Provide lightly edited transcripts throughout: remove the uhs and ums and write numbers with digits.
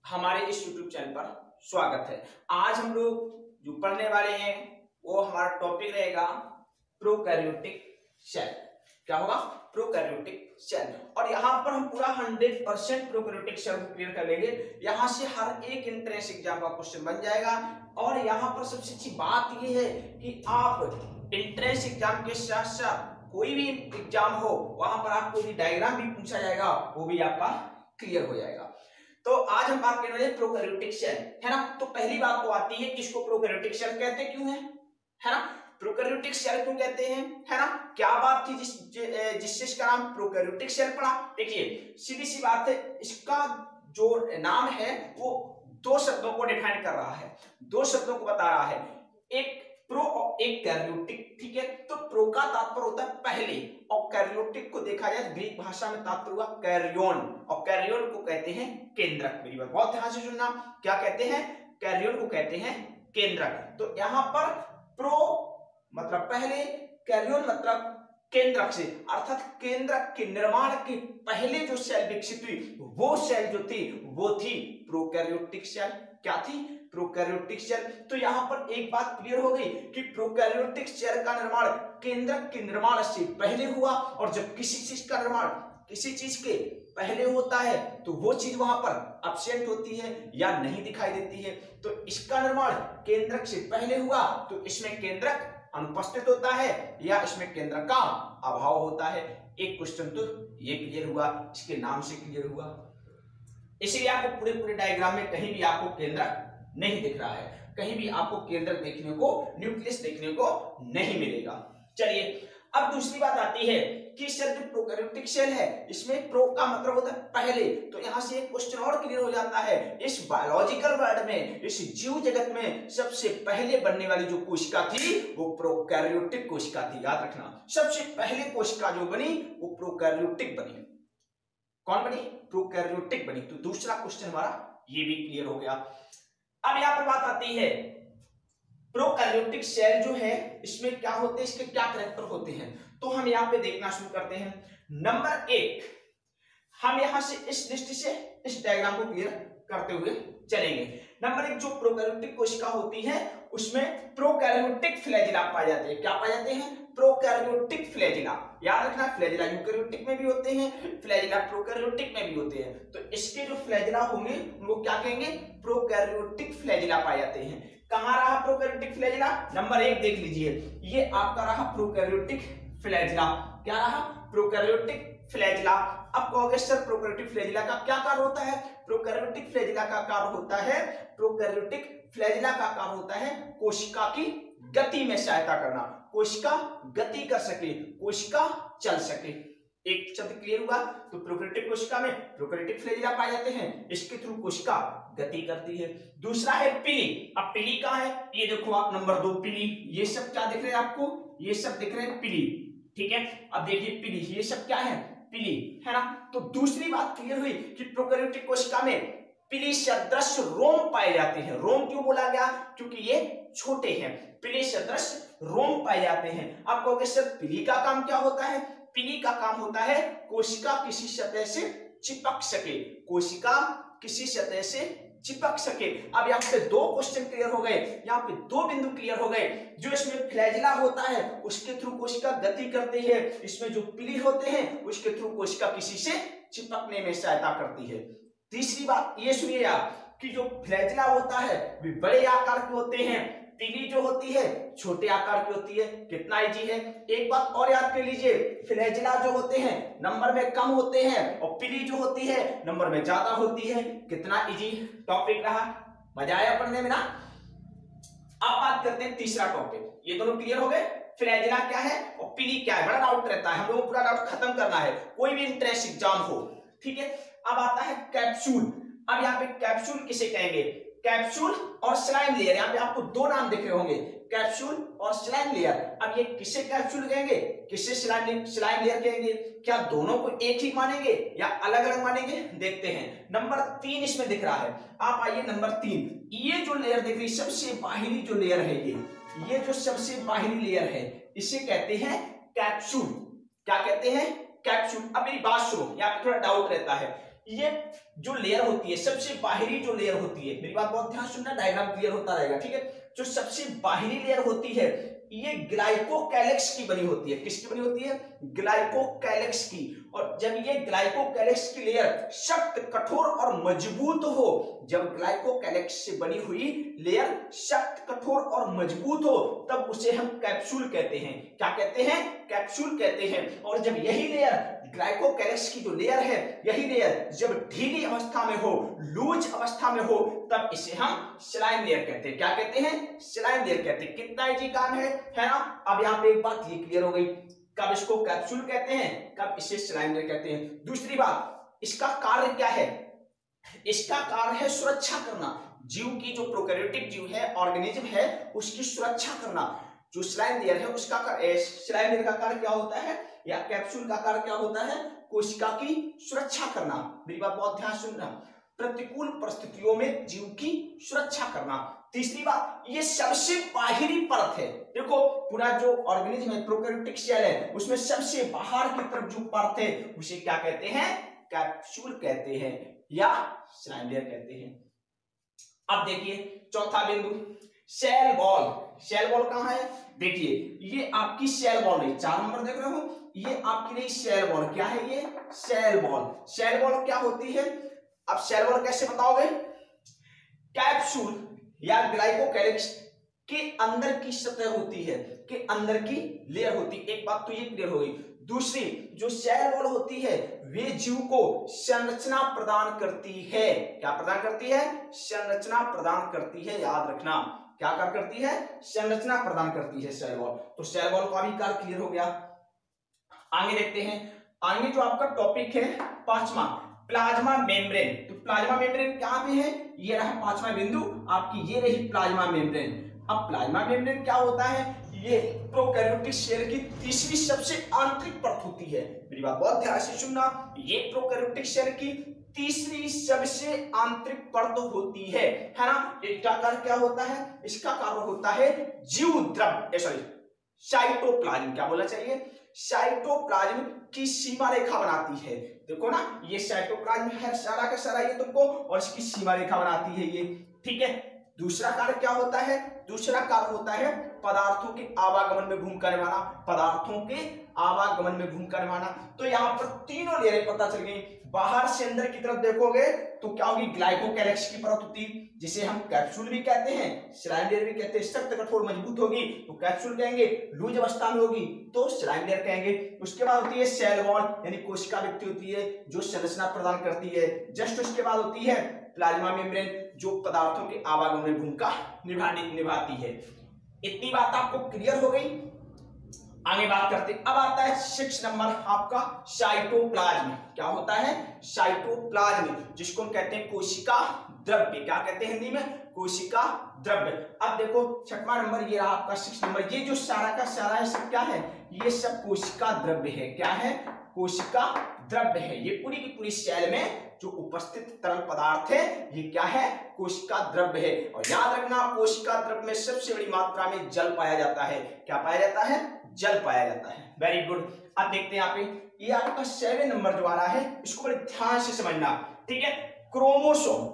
हमारे इस YouTube channel पर स्वागत है। आज हम लोग जो पढ़ने वाले हैं वो हमारा टॉपिक रहेगा प्रोकैरियोटिक सेल। क्या होगा? Prokaryotic cell. और यहाँ पर हम पूरा 100% प्रोकैरियोटिक सेल को क्लियर कर लेंगे। यहाँ से हर एक एंट्रेंस एग्जाम का क्वेश्चन बन जाएगा। और यहाँ पर सबसे अच्छी बात ये है कि आप एंट्रेंस एग्जाम के साथ साथ कोई भी एग्जाम हो वहां पर आपको भी डायग्राम भी पूछा जाएगा, वो भी आपका क्लियर हो जाएगा। तो आज हम बात करने वाले प्रोकैरियोटिक सेल, है ना। तो पहली बात तो आती है कि इसको प्रोकैरियोटिक सेल कहते क्यों है ना। प्रोकैरियोटिक सेल क्यों कहते हैं, है ना। क्या बात थी जिससे इसका नाम प्रोकैरियोटिक सेल पड़ा? देखिए सीधी सी बात है, इसका जो नाम है वो दो शब्दों को डिफाइन कर रहा है, दो शब्दों को बता रहा है, एक प्रो और एक कैरियोटिक। ठीक है, तो प्रो का तात्पर्य होता है पहले और कैरियोटिक को देखा जाए ग्रीक भाषा में तात्पर्य हुआ कैरियोन, और कैरियोन को कहते हैं केंद्रक। मेरी बात बहुत ध्यान से सुनना, क्या कहते हैं? कैरियोन को कहते हैं केंद्रक। तो यहां पर प्रो मतलब पहले, कैरियोन मतलब केंद्रक से, अर्थात केंद्रक के निर्माण के पहले जो सेल विकसित हुई वो सेल जो थी वो थी प्रोकैरियोटिक सेल। क्या थी? Prokaryotic cell. तो यहां पर एक बात क्लियर हो गई कि प्रोकैरियोटिक सेल का निर्माण केंद्रक के निर्माण से पहले हुआ, और जब किसी चीज का निर्माण किसी चीज के पहले होता है तो वो चीज वहां पर एब्सेंट होती है या नहीं दिखाई देती है। तो इसका निर्माण केंद्रक से पहले हुआ तो इसमें केंद्रक अनुपस्थित होता है या इसमें केंद्रक का अभाव होता है। एक क्वेश्चन तो ये क्लियर हुआ, इसके नाम से क्लियर हुआ। इसलिए आपको पूरे डायग्राम में कहीं भी आपको केंद्रक नहीं दिख रहा है, कहीं भी आपको केंद्रक देखने को, न्यूक्लियस देखने को नहीं मिलेगा। चलिए अब दूसरी बात आती है कि सर जो प्रोकैरियोटिक सेल है इसमें प्रो का मतलब होता है पहले। तो यहां से एक क्वेश्चन और क्लियर हो जाता है, इस बायोलॉजिकल वर्ल्ड में, इस जीव जगत में सबसे पहले बनने वाली जो कोशिका थी वो प्रोकैरियोटिक कोशिका थी। याद रखना, सबसे पहले कोशिका जो बनी वो प्रोकैरियोटिक बनी। कौन बनी? प्रोकैरियोटिक बनी। तो दूसरा क्वेश्चन हमारा ये भी क्लियर हो गया। अब यहां पर बात आती है प्रोकैरियोटिक सेल जो है इसमें क्या होते हैं, इसके क्या कैरेक्टर होते हैं। तो हम यहां पे देखना शुरू करते हैं। नंबर एक, हम यहां से इस लिस्ट से इस डायग्राम को क्लियर करते हुए चलेंगे। नंबर एक, जो प्रोकैरियोटिक कोशिका होती है उसमें प्रोकैरियोटिक फ्लैजिला पाए जाते हैं। क्या पाए जाते हैं? Prokaryotic flagella. याद रखना, फ्लैजिला यूकैरियोटिक में भी होते हैं, फ्लैजिला प्रोकैरियोटिक में भी होते हैं। तो इसके जो फ्लैजिला होंगे उनको क्या कहेंगे? प्रोकैरियोटिक फ्लैजिला पाए जाते हैं। कहां रहा प्रोकैरियोटिक फ्लैजिला? नंबर एक देख लीजिए, ये आपका रहा प्रोकैरियोटिक फ्लैजिला। क्या रहा? Prokaryotic flagella. अब कहोगे सर प्रोकैरियोटिक फ्लैजिला का क्या कार्य होता है? प्रोकैरियोटिक फ्लैजिला का कार्य होता है, प्रोकैरियोटिक फ्लैजिला का कार्य होता है कोशिका की गति में सहायता करना, कोशिका गति कर सके, कोशिका चल सके। एक शब्द क्लियर हुआ। तो प्रोकैरियोटिक कोशिका में प्रोकैरियोटिक फ्लैजिला पाए जाते हैं, इसके थ्रू कोशिका गति करती है। दूसरा है पिली। अब पिली कहां है? ये देखो आप, नंबर 2 पिली। ये सब क्या दिख रहे हैं आपको? ये सब दिख रहे हैं पिली। ठीक है, अब देखिए पिली, ये सब क्या है? पिली, है ना। तो दूसरी बात क्लियर हुई कि प्रोकैरियोटिक कोशिका में पिली सदृश रोम पाए जाते हैं। रोम क्यों बोला गया? क्योंकि ये छोटे हैं। पिली सदृश रोम पाए जाते हैं। आप कहोगे सर पिली का काम क्या होता है? पिली का काम होता है कोशिका किसी सतह से चिपक सके, कोशिका किसी सतह से चिपक सके। अब यहाँ पे दो क्वेश्चन क्लियर हो गए, यहाँ पे दो बिंदु क्लियर हो गए। जो इसमें फ्लैजिला होता है उसके थ्रू कोशिका गति करती है, इसमें जो पिली होते हैं उसके थ्रू कोशिका किसी से चिपकने में सहायता करती है। तीसरी बात ये सुनिए आप कि जो फ्लैजिला होता है वे बड़े आकार के होते हैं, पिली जो होती है छोटे आकार की होती है। कितना इजी है। एक बात और याद कर लीजिए, फ्लैजिला जो होते हैं नंबर में कम होते हैं और पिली जो होती है नंबर में ज्यादा होती है। कितना इजी टॉपिक रहा, मजा आया पढ़ने में ना। अब बात करते हैं तीसरा टॉपिक। ये दोनों क्लियर हो गए, फ्लैजिला क्या है और पिली क्या है। बड़ा डाउट रहता है, हम लोगों को पूरा डाउट खत्म करना है, कोई भी इंट्रेंस एग्जाम हो। ठीक है, अब आता है कैप्सूल। अब यहाँ पे कैप्सूल किसे कहेंगे? कैप्सूल और स्लाइम लेयर। यहाँ पे आपको दो नाम दिख रहे होंगे, कैप्सूल और स्लाइम लेयर। अब ये किसे कैप्सूल कहेंगे, किसे स्लाइम लेयर कहेंगे? क्या दोनों को एक ही मानेंगे या अलग अलग मानेंगे? देखते हैं। नंबर 3 इसमें दिख रहा है। आप आइए नंबर 3, ये जो लेयर दिख रही, सबसे बाहरी जो लेयर है, ये जो सबसे बाहरी लेयर है इसे कहते हैं कैप्सूल। क्या कहते हैं? कैप्सूल। अब मेरी बात सुनो, यहाँ पे थोड़ा डाउट रहता है। ये जो लेयर होती है, सबसे बाहरी जो लेयर होती है, मेरी बात बहुत ध्यान सुनना, डायग्राम क्लियर होता रहेगा, ठीक है। जो सबसे बाहरी लेयर होती है ये ग्लाइकोकैलिक्स की बनी होती है। किसकी बनी होती है? ग्लाइकोकैलिक्स की। और जब ये ग्लाइकोकैलिक्स की लेयर सख्त, कठोर और मजबूत हो, जब ग्लाइकोकैलिक्स से बनी हुई लेयर सख्त, कठोर और मजबूत हो, तब उसे हम कैप्सूल कहते हैं। क्या कहते हैं? कैप्सूल कहते हैं। और जब यही लेयर, ग्लाइकोकैलिक्स की जो लेयर है, यही लेयर जब ढीली अवस्था में हो, लूज अवस्था में हो, तब इसे हम स्लाइम लेयर कहते हैं। क्या कहते हैं? स्लाइम लेयर कहते हैं। कितना इजी काम है ना? अब यहाँ पे एक बात ये क्लियर हो गई, कब इसको कैप्सूल कहते हैं, कब इसे स्लाइम लेयर कहते हैं। दूसरी बात, इसका कार्य क्या है? इसका कार्य है सुरक्षा करना। जीव की, जो प्रोकैरियोटिक जीव है, ऑर्गेनिज्म है, उसकी सुरक्षा करना। जो स्लाइम लेयर है उसका स्लाइम लेयर का कार्य क्या होता है, या कैप्सूल का कार्य क्या होता है? कोशिका की सुरक्षा करना। मेरी बात बहुत ध्यान सुनना, प्रतिकूल परिस्थितियों में जीव की सुरक्षा करना। तीसरी बात, ये सबसे बाहरी परत है। देखो पूरा जो ऑर्गेनिज्म है, प्रोकैरियोटिक सेल है, उसमें सबसे बाहर की तरफ जो परत है उसे क्या कहते हैं? कैप्सूल कहते हैं या स्लाइम लेयर कहते हैं। अब देखिए चौथा बिंदु, सेल वॉल। सेल वॉल कहां है? देखिए ये आपकी सेल वॉल नहीं, 4 नंबर देख रहे हो, ये आपकी नहीं सेल वॉल। क्या है ये? Cell wall. सेल वॉल क्या होती है? अब सेल वॉल कैसे बताओगे? कैप्सूल या ग्लाइकोकैलिक्स के अंदर की सतह होती है, के अंदर की लेयर होती है। एक बात तो ये क्लियर हो गई। दूसरी, जो सेल वॉल होती है वे जीव को संरचना प्रदान करती है। क्या प्रदान करती है? संरचना प्रदान करती है। याद रखना, क्या कार्य करती है? संरचना प्रदान करती है सेल वॉल। तो सेल वॉल का भी कार्य क्लियर हो गया। आगे देखते हैं। आगे जो आपका टॉपिक है 5वां, प्लाज्मा मेम्ब्रेन। तो प्लाज्मा मेम्ब्रेन कहां पे है? ये रहा 5वां बिंदु आपकी, ये रही प्लाज्मा मेम्ब्रेन। अब प्लाज्मा मेम्ब्रेन क्या होता है? ये प्रोकैरियोटिक सेल की तीसरी सबसे आंतरिक परत होती है। मेरी बात बहुत ध्यान से सुनना, ये प्रोकैरियोटिक सेल की तीसरी सबसे आंतरिक परत होती है ना। इसका कार्य क्या होता है? इसका कार्य होता है जीव द्रव्य, सॉरी साइटोप्लाज्म, क्या बोलना चाहिए? साइटोप्लाज्म की सीमा रेखा बनाती है। देखो ना, ये साइटोप्लाज्म है सारा का सारा ये तुमको, और इसकी सीमा रेखा बनाती है ये, ठीक है। दूसरा कार्य क्या होता है? दूसरा कार्य होता है पदार्थों के आवागमन में भूमिका निभाना। पदार्थों के आवागमन में भूमिका निभाना। तो यहाँ पर तीनों लेयरें पता चल गई। बाहर से अंदर की तरफ देखोगे तो क्या होगी? ग्लाइकोकैलिक्स की परत होती, जिसे हम कैप्सूल भी कहते हैं, स्लाइम लेयर भी कहते हैं। सख्त, कठोर, मजबूत होगी तो कैप्सूल कहेंगे, लूज अवस्था में होगी तो स्लाइम लेयर कहेंगे। उसके बाद होती है सेल वॉल, यानी कोशिका भित्ति होती है जो संरचना प्रदान करती है। जस्ट उसके बाद होती है प्लाज्मा मेम्ब्रेन, जो पदार्थों के आवागमन में भूमिका निभाती है। इतनी बात आपको क्लियर हो गई। आगे बात करते, अब आता है 6 नंबर आपका साइटोप्लाज्म। क्या होता है? साइटोप्लाज्म, जिसको हम कहते हैं कोशिका द्रव्य। क्या कहते हैं हिंदी में? कोशिका द्रव्य। अब देखो 6वां नंबर ये रहा आपका 6 नंबर। ये जो सारा का सारा है सब क्या है? ये सब कोशिका द्रव्य है। क्या है? कोशिका द्रव्य है। ये पूरी की पूरी सेल में जो उपस्थित तरल पदार्थ है ये क्या है? कोशिका द्रव्य है। और याद रखना, कोशिका द्रव्य में सबसे बड़ी मात्रा में जल पाया जाता है। क्या पाया जाता है? जल पाया जाता है। Very good. अब देखते हैं यहाँ पे, ये आपका 7 नंबर जो आ रहा है, इसको बड़े ध्यान से समझना, ठीक है। क्रोमोसोम,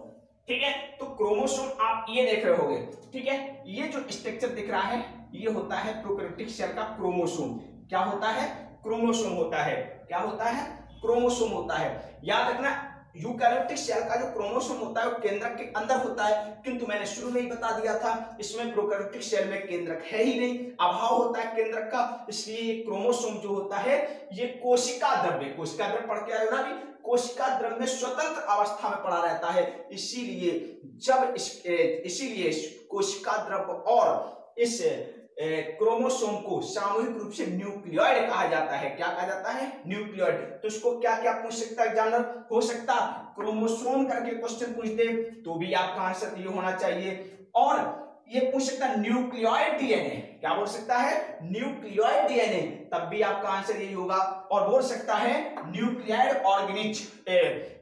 ठीक है। तो क्रोमोसोम आप ये देख रहे होगे, ठीक है। ये जो स्ट्रक्चर दिख रहा है ये होता है प्रोकैरियोटिक सेल का क्रोमोसोम। क्या होता है? क्रोमोसोम होता है। क्या होता है? क्रोमोसोम होता है। याद रखना, यूकैरियोटिक सेल का जो क्रोमोसोम होता है वो केंद्रक के अंदर होता है, किंतु मैंने शुरू में ही बता दिया था इसमें प्रोकैरियोटिक सेल में केंद्रक है ही नहीं, अभाव होता है केंद्रक का। इसलिए ये क्रोमोसोम जो होता है ये कोशिका द्रव्य, कोशिका द्रव्य पढ़ के आए हो ना भी, कोशिका द्रव्य में स्वतंत्र अवस्था में पड़ा रहता है। इसीलिए कोशिका द्रव्य और इस क्रोमोसोम को सामूहिक रूप से न्यूक्लियोइड कहा जाता है। क्या कहा जाता है? न्यूक्लियोइड। तो इसको क्या क्या पूछ सकता है एग्जामिनर? हो सकता क्रोमोसोम करके क्वेश्चन पूछ दे तो भी आपका आंसर ये होना चाहिए, और ये पूछ सकता है न्यूक्लियोइड डीएनए। क्या बोल सकता है? न्यूक्लियोइड डीएनए, तब भी आपका आंसर यही होगा। और बोल सकता है nucleoid organism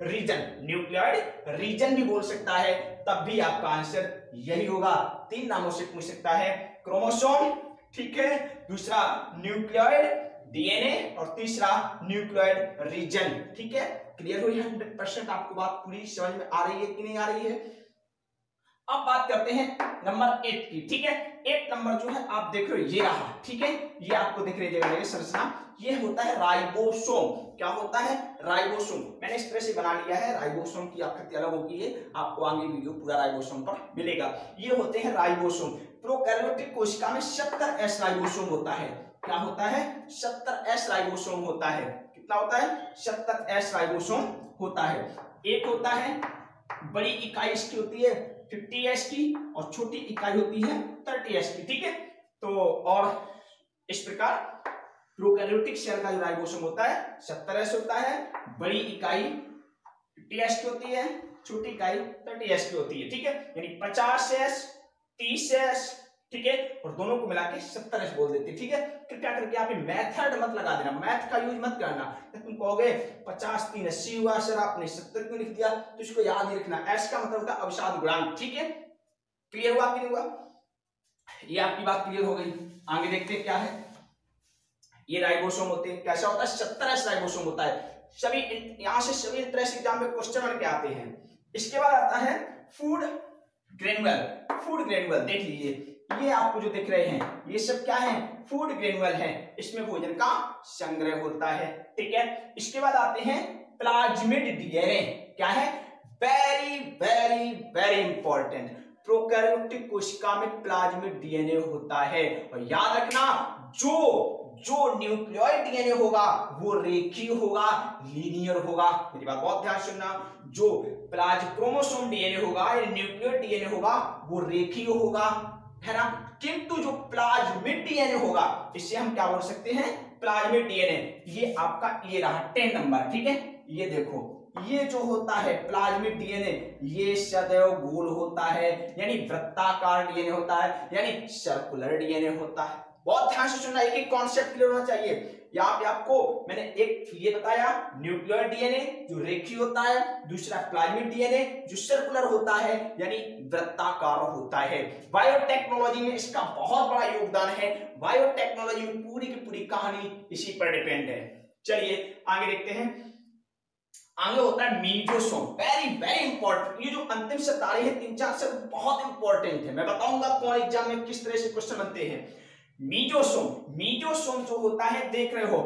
region, nucleoid region भी बोल सकता है, तब भी आपका आंसर यही होगा। 3 नामों से पूछ सकता है, क्रोमोसोम, ठीक है, दूसरा न्यूक्लियोइड डीएनए और तीसरा न्यूक्लियोइड रीजन, ठीक है। क्लियर हुई 100%? आपको बात पूरी समझ में आ रही है कि नहीं आ रही है? अब बात करते हैं नंबर 8 की, ठीक है। 8 नंबर जो है आप देख रहे हो ये रहा, ठीक है, ये आपको दिख रही है संरचना, ये होता है राइबोसोम। क्या होता है? राइबोसोम। मैंने इस तरह से बना लिया है, राइबोसोम की आकृति अलग होगी है, आपको आगे वीडियो पूरा राइबोसोम पर मिलेगा। ये होते हैं राइबोसोम। प्रोकैरियोटिक कोशिका में 70S राइबोसोम होता है। क्या होता है? 70S राइबोसोम होता है। कितना होता है? 70S राइबोसोम होता है। एक होता है बड़ी इकाई इसकी होती है 50S की और छोटी इकाई होती है 30S की, ठीक है। तो और इस प्रकार प्रोकैरियोटिक सेल का जो राइबोसोम होता है 70S होता है, बड़ी इकाई 50S की होती है, छोटी इकाई 30S की होती है, ठीक है। यानी 50S 30S, ठीक है, और दोनों को मिला के 70S बोल देते हैं, ठीक है। कृपया करके आप मेथड मत लगा देना, मैथ का यूज मत करना। तुम कहोगे 50 3 80 हुआ सर, आपने 70 क्यों लिख दिया? तो इसको याद नहीं रखना, एस का मतलब होता है अवसाद गुणांक, ठीक है। क्लियर हुआ कि नहीं हुआ? ये आपकी बात क्लियर हो गई। आगे देखते हैं क्या है। ये राइबोसोम होते हैं, कैसा होता है? 70S राइबोसोम होता है। सभी यहां से सभी इंटरेस्ट एग्जाम में क्वेश्चन बन के आते हैं। इसके बाद आता है फूड ग्रेनुअल। फूड ग्रेनुअल देख लीजिए, ये आपको जो दिख रहे हैं ये सब क्या है? फूड ग्रेनुअल है। इसमें भोजन का संग्रह होता है, ठीक है। इसके बाद आते हैं प्लाज्मिड डीएनए। क्या है? Very very very important. Prokaryotic कोशिका में प्लाज्मिड डीएनए होता है, और याद रखना जो न्यूक्लियोइड डीएनए होगा वो रेखीय होगा, लीनियर होगा। मेरी बात बहुत ध्यान सुनना, जो क्रोमोसोम डीएनए होगा या न्यूक्लियोइड डीएनए होगा वो रेखीय होगा, है ना। किंतु जो प्लाज्मिड डीएनए होगा इसे हम क्या बोल सकते हैं? Plasmid DNA. ये आपका ये रहा 10 नंबर, ठीक है। ये देखो, ये जो होता है प्लाज्मिड डीएनए ये सदैव गोल होता है, यानी वृत्ताकार डीएनए होता है, यानी सर्कुलर डीएनए होता है। बहुत ध्यान से सुनना, एक एक कॉन्सेप्ट क्लियर होना चाहिए। यहाँ पे आपको मैंने एक ये बताया, न्यूक्लियोइड डीएनए जो रेखीय होता है, दूसरा प्लाज्मिड डीएनए जो सर्कुलर होता है यानी वृत्ताकार होता है। बायोटेक्नोलॉजी में इसका बहुत बड़ा योगदान है। बायोटेक्नोलॉजी में पूरी की पूरी कहानी इसी पर डिपेंड है। चलिए आगे देखते हैं। आगे होता है मीजोसोम। Very very important. ये जो अंतिम शब्द आ रहे हैं 3-4 शब्द बहुत इंपॉर्टेंट है। मैं बताऊंगा कौन एग्जाम में किस तरह से क्वेश्चन बनते हैं। मीजोसोम, मीजोसोम जो होता है देख रहे हो,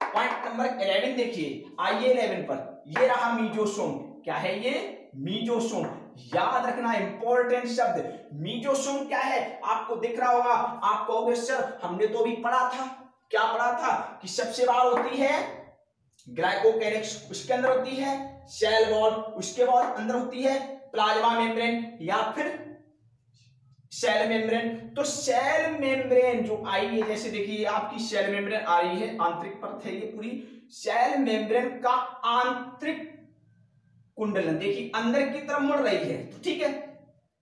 पॉइंट नंबर 11 देखिए, आइए 11 पर, ये रहा मीजोसोम। क्या है ये? मीजोसोम। याद रखना इंपॉर्टेंट शब्द। मीजोसोम क्या है? आपको दिख रहा होगा, आप कहोगे सर हमने तो अभी पढ़ा था। क्या पढ़ा था? कि सबसे बाहर होती है ग्लाइकोकैरिक्स, उसके अंदर होती है सेल वॉल, उसके बाद अंदर होती है प्लाज्मा मेम्ब्रेन या फिर सेल मेम्ब्रेन। तो सेल मेम्ब्रेन जो आई है, जैसे देखिए आपकी सेल मेम्ब्रेन आ रही है, आंतरिक परत है ये पूरी। सेल मेम्ब्रेन का आंतरिक कुंडलन देखिए अंदर की तरफ मुड़ रही है, तो ठीक है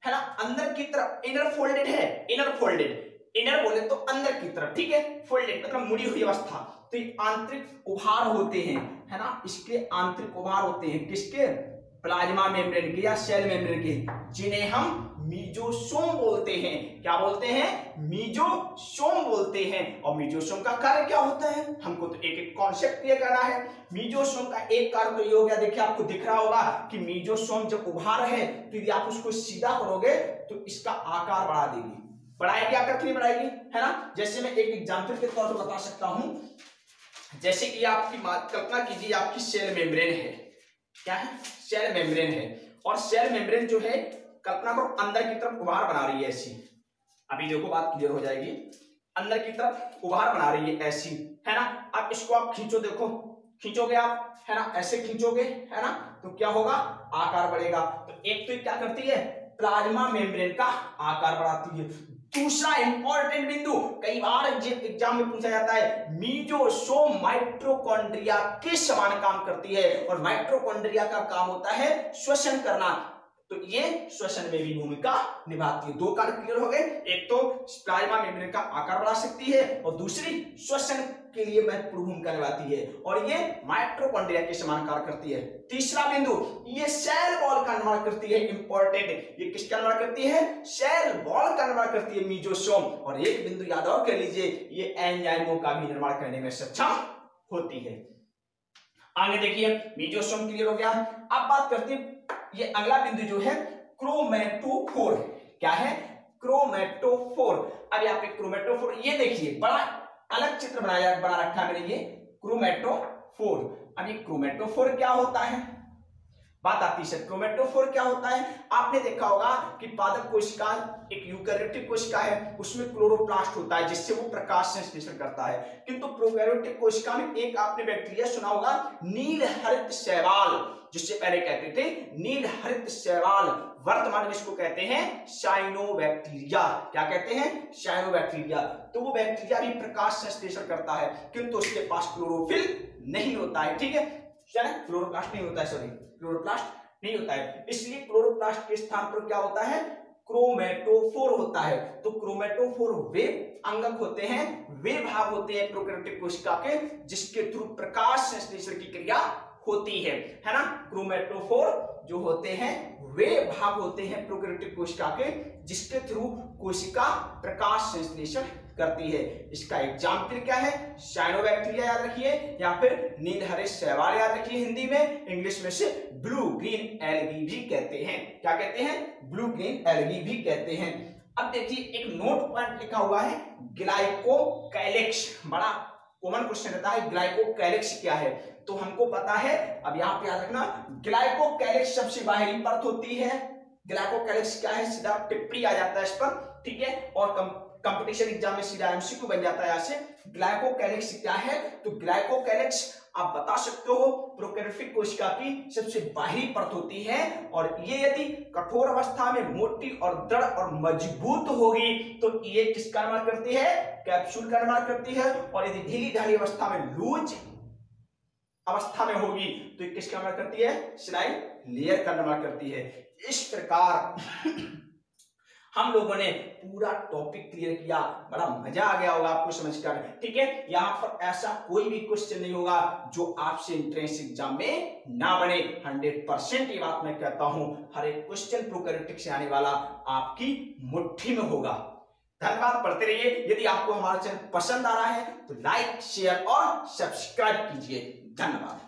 ना, अंदर की तरफ। इनर फोल्डेड है, इनर फोल्डेड, इनर बोले तो अंदर की तरफ, ठीक है। फोल्डेड मतलब मुड़ी हुई अवस्था। तो ये आंतरिक उभार होते हैं, है ना, इसके आंतरिक उभार होते हैं किसके? प्लाज्मा मेम्ब्रेन के या सेल मेम्ब्रेन के, जिन्हें हम मीजोसोम बोलते हैं। क्या बोलते हैं? मीजोसोम बोलते हैं। और मीजोसोम का कार्य क्या होता है? हमको तो एक एक कॉन्सेप्ट क्लियर करना है। मीजोसोम का एक कार्य तो ये हो गया, देखिए आपको दिख रहा होगा कि मीजोसोम जब उभार है तो यदि आप उसको सीधा करोगे तो इसका आकार बढ़ा देगी। बढ़ाएगी आकार क्यों बढ़ाएगी, है ना। जैसे मैं एक एग्जाम्पल के तौर पर बता सकता हूं, जैसे कि आपकी कल्पना कीजिए आपकी सेल मेम्ब्रेन है। क्या है? सेल मेम्ब्रेन है, और सेल मेम्ब्रेन जो है कल्पना करो अंदर की तरफ उभार बना रही है ऐसी। अभी देखो बात क्लियर हो जाएगी। अंदर की तरफ उभार बना रही है ऐसी, है ना। अब इसको आप खींचो, देखो खींचोगे आप, है ना, ऐसे खींचोगे, है ना, तो क्या होगा? आकार बढ़ेगा। तो एक तो क्या करती है? प्लाज्मा मेम्ब्रेन का आकार बढ़ाती है। दूसरा इंपॉर्टेंट बिंदु, कई बार एग्जाम में पूछा जाता है, मीजोसोम माइटोकॉन्ड्रिया के समान काम करती है, और माइटोकॉन्ड्रिया का काम होता है श्वसन करना। तो ये श्वसन में भी भूमिका निभाती है। दो कार्य क्लियर हो गए, एक तो प्लाज्मा मेम्ब्रेन का आकार बढ़ा सकती है, और दूसरी श्वसन के लिए महत्वपूर्ण भूमिका निभाती है, और ये माइटोकॉन्ड्रिया के समान कार्य करती है। तीसरा बिंदु, ये सेल वॉल का निर्माण करती है। इंपॉर्टेंट, ये किसका निर्माण करती है? सेल वॉल का निर्माण करती है मीजोसोम। और एक बिंदु याद और कर लीजिए, ये एंजाइमों का भी निर्माण करने में सक्षम होती है। आगे देखिए मीजोसोम क्लियर हो गया। अब बात करते हैं, ये अगला बिंदु जो है क्रोमेटोफोर, क्या है क्रोमेटोफोर। अब यहाँ पे क्रोमेटोफोर, ये देखिए बड़ा अलग चित्र बना रखा है मैंने, ये क्रोमेटोफोर। अब ये क्रोमेटोफोर क्या होता है, बात आती है क्रोमेटोफोर क्या होता है। आपने देखा होगा कि पादप कोशिका एक यूकेरियोटिक कोशिका है, उसमें क्लोरोप्लास्ट होता है जिससे वो प्रकाश संश्लेषण करता है। किंतु प्रोकैरियोटिक कोशिका में एक आपने बैक्टीरिया सुना होगा नील हरित शैवाल, जिससे पहले कहते थे नील हरित शैवाल, वर्तमान में इसको कहते हैं साइनोबैक्टीरिया। क्या कहते हैं, साइनोबैक्टीरिया। तो वो बैक्टीरिया भी प्रकाश संश्लेषण करता है, किंतु उसके पास क्लोरोफिल नहीं होता है। ठीक है, क्लोरोप्लास्ट नहीं होता है, सॉरी क्लोरोप्लास्ट नहीं होता है, इसलिए क्लोरोप्लास्ट के स्थान पर क्या होता है, क्रोमेटोफोर होता है। तो क्रोमेटोफोर वे अंगक होते हैं, वे भाग होते हैं प्रोकैरियोटिक कोशिका के जिसके थ्रू प्रकाश संश्लेषण की क्रिया होती है ना। क्रोमेटोफोर जो होते हैं वे भाग होते हैं प्रोकैरियोटिक कोशिका के जिसके थ्रू कोशिका प्रकाश संश्लेषण करती है। इसका एग्जाम्पल क्या है, साइनोबैक्टीरिया याद रखिए, या फिर नील हरे शैवाल याद रखिए, हिंदी में, इंग्लिश में से ब्लू ग्रीन एल्गी भी कहते हैं। क्या कहते हैं, ब्लू ग्रीन एल्गी भी कहते हैं। अब देखिए एक नोट पॉइंट लिखा हुआ है ग्लाइकोकैलिक्स, बड़ा कॉमन क्वेश्चन रहता है ग्लाइकोकैलिक्स क्या है, तो हमको पता है। अब यहाँ पे याद रखना ग्लाइकोकैलिक्स सबसे बाहरी परत होती है। ग्लाइकोकैलिक्स क्या है, सीधा टिप्पणी आ जाता है इस पर, ठीक है, और कंपटीशन एग्जाम में सीधा एमसीक्यू बन जाता है यहाँ से। ग्लाइकोकैलिक्स क्या है, तो ग्लाइकोकैलिक्स आप बता सकते हो प्रोकैरियोटिक कोशिका की सबसे बाहरी परत होती है, और ये यदि कठोर अवस्था में मोटी और दृढ़ और मजबूत होगी तो ये किसका निर्माण करती है, कैप्सूल का निर्माण करती है। और यदि ढीली ढाली अवस्था में, लूज अवस्था में होगी तो ये किसका निर्माण करती है, स्लाइम लेयर का निर्माण करती है। इस प्रकार हम लोगों ने पूरा टॉपिक क्लियर किया, बड़ा मजा आ गया होगा आपको समझकर। ठीक है, यहाँ पर ऐसा कोई भी क्वेश्चन नहीं होगा जो आपसे एंट्रेंस एग्जाम में ना बने, 100% ये बात मैं कहता हूं। हर एक क्वेश्चन प्रोकैरियोटिक से आने वाला आपकी मुट्ठी में होगा। धन्यवाद, पढ़ते रहिए। यदि आपको हमारा चैनल पसंद आ रहा है तो लाइक शेयर और सब्सक्राइब कीजिए। धन्यवाद।